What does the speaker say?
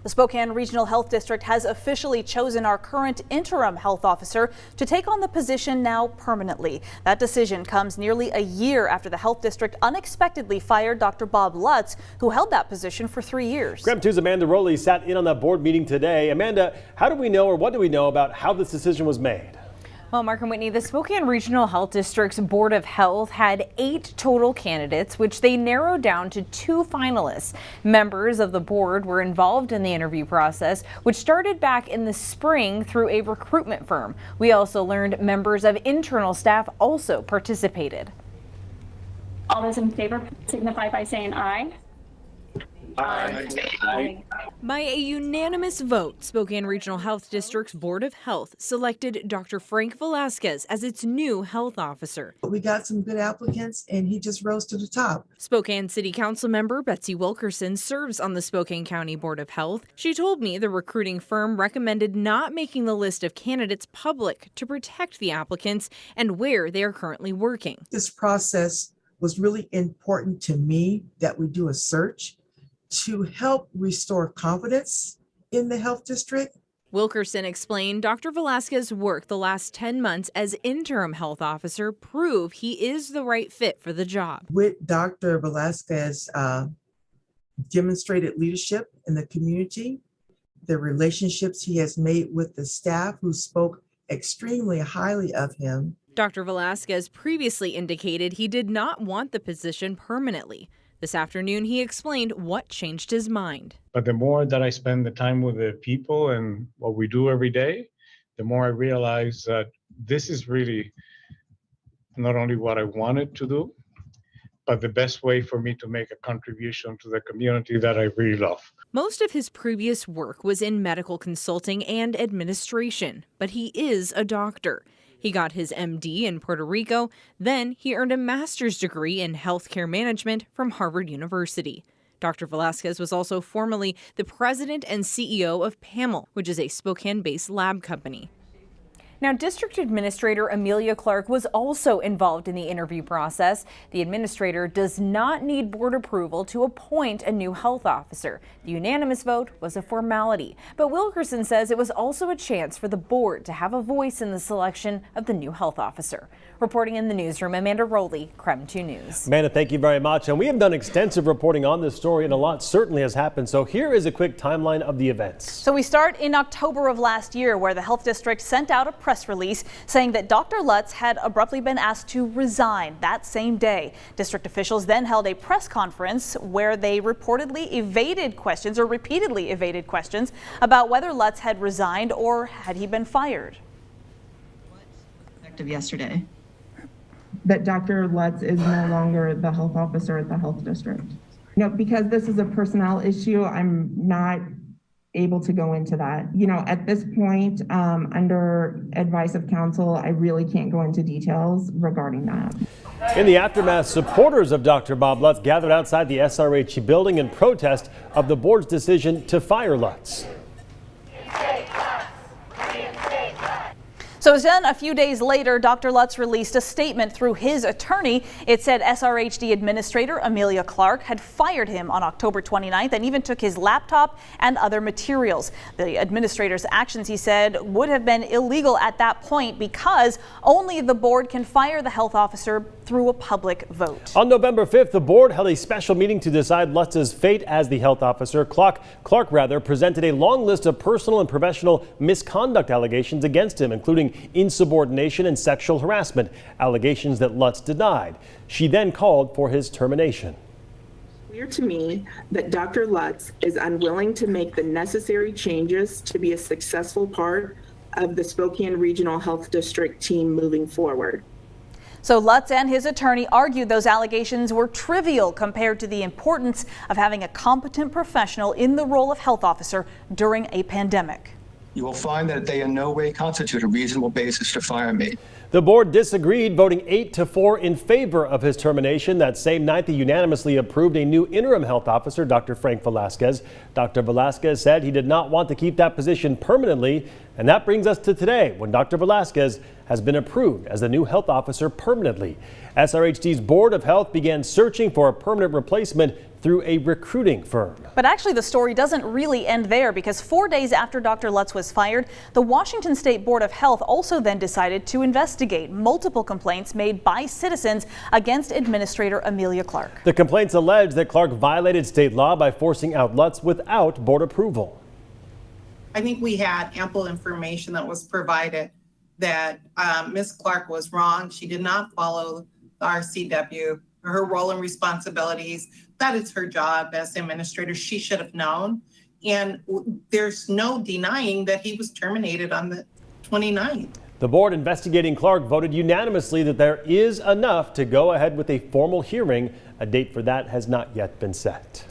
The Spokane Regional Health District has officially chosen our current interim health officer to take on the position now permanently. That decision comes nearly a year after the health district unexpectedly fired Dr. Bob Lutz, who held that position for 3 years. Graham 2's Amanda Rowley sat in on that board meeting today. Amanda, how do we know, or what do we know about how this decision was made? Well, Mark and Whitney, the Spokane Regional Health District's Board of Health had 8 total candidates, which they narrowed down to 2 finalists. Members of the board were involved in the interview process, which started back in the spring through a recruitment firm. We also learned members of internal staff also participated. All those in favor signify by saying aye. Aye. Aye. By a unanimous vote, Spokane Regional Health District's Board of Health selected Dr. Frank Velazquez as its new health officer. We got some good applicants and he just rose to the top. Spokane City Council member Betsy Wilkerson serves on the Spokane County Board of Health. She told me the recruiting firm recommended not making the list of candidates public to protect the applicants and where they are currently working. This process was really important to me, that we do a search to help restore confidence in the health district. Wilkerson explained Dr. Velazquez's work the last 10 months as interim health officer prove he is the right fit for the job. With Dr. Velazquez demonstrated leadership in the community, the relationships he has made with the staff who spoke extremely highly of him. Dr. Velazquez previously indicated he did not want the position permanently. This afternoon, he explained what changed his mind. But the more that I spend the time with the people and what we do every day, the more I realize that this is really not only what I wanted to do, but the best way for me to make a contribution to the community that I really love. Most of his previous work was in medical consulting and administration, but he is a doctor. He got his MD in Puerto Rico, then he earned a master's degree in healthcare management from Harvard University. Dr. Velazquez was also formerly the president and CEO of PAML, which is a Spokane-based lab company. Now, District Administrator Amelia Clark was also involved in the interview process. The administrator does not need board approval to appoint a new health officer. The unanimous vote was a formality, but Wilkerson says it was also a chance for the board to have a voice in the selection of the new health officer. Reporting in the newsroom, Amanda Rowley, KREM 2 News. Amanda, thank you very much. And we have done extensive reporting on this story, and a lot certainly has happened. So here is a quick timeline of the events. So we start in October of last year, where the health district sent out a press release saying that Dr. Lutz had abruptly been asked to resign that same day. District officials then held a press conference where they reportedly evaded questions, or repeatedly evaded questions, about whether Lutz had resigned or had he been fired. Effective yesterday, that Dr. Lutz is no longer the health officer at the health district. You know, because this is a personnel issue, I'm not able to go into that. You know, at this point, under advice of counsel, I really can't go into details regarding that. In the aftermath, supporters of Dr. Bob Lutz gathered outside the SRHD building in protest of the board's decision to fire Lutz. So then a few days later, Dr. Lutz released a statement through his attorney. It said SRHD Administrator Amelia Clark had fired him on October 29th and even took his laptop and other materials. The administrator's actions, he said, would have been illegal at that point because only the board can fire the health officer through a public vote. On November 5th, the board held a special meeting to decide Lutz's fate as the health officer. Clark presented a long list of personal and professional misconduct allegations against him, including insubordination and sexual harassment, allegations that Lutz denied. She then called for his termination. Clear to me that Dr. Lutz is unwilling to make the necessary changes to be a successful part of the Spokane Regional Health District team moving forward. So Lutz and his attorney argued those allegations were trivial compared to the importance of having a competent professional in the role of health officer during a pandemic. You will find that they in no way constitute a reasonable basis to fire me. The board disagreed, voting 8-4 in favor of his termination. That same night, they unanimously approved a new interim health officer, Dr. Frank Velazquez. Dr. Velazquez said he did not want to keep that position permanently. And that brings us to today, when Dr. Velazquez has been approved as the new health officer permanently. SRHD's Board of Health began searching for a permanent replacement through a recruiting firm. But actually, the story doesn't really end there, because 4 days after Dr. Lutz was fired, the Washington State Board of Health also then decided to investigate multiple complaints made by citizens against Administrator Amelia Clark. The complaints allege that Clark violated state law by forcing out Lutz without board approval. I think we had ample information that was provided that Ms. Clark was wrong. She did not follow the RCW, her role and responsibilities. That is her job as administrator. She should have known. And there's no denying that he was terminated on the 29th. The board investigating Clark voted unanimously that there is enough to go ahead with a formal hearing. A date for that has not yet been set.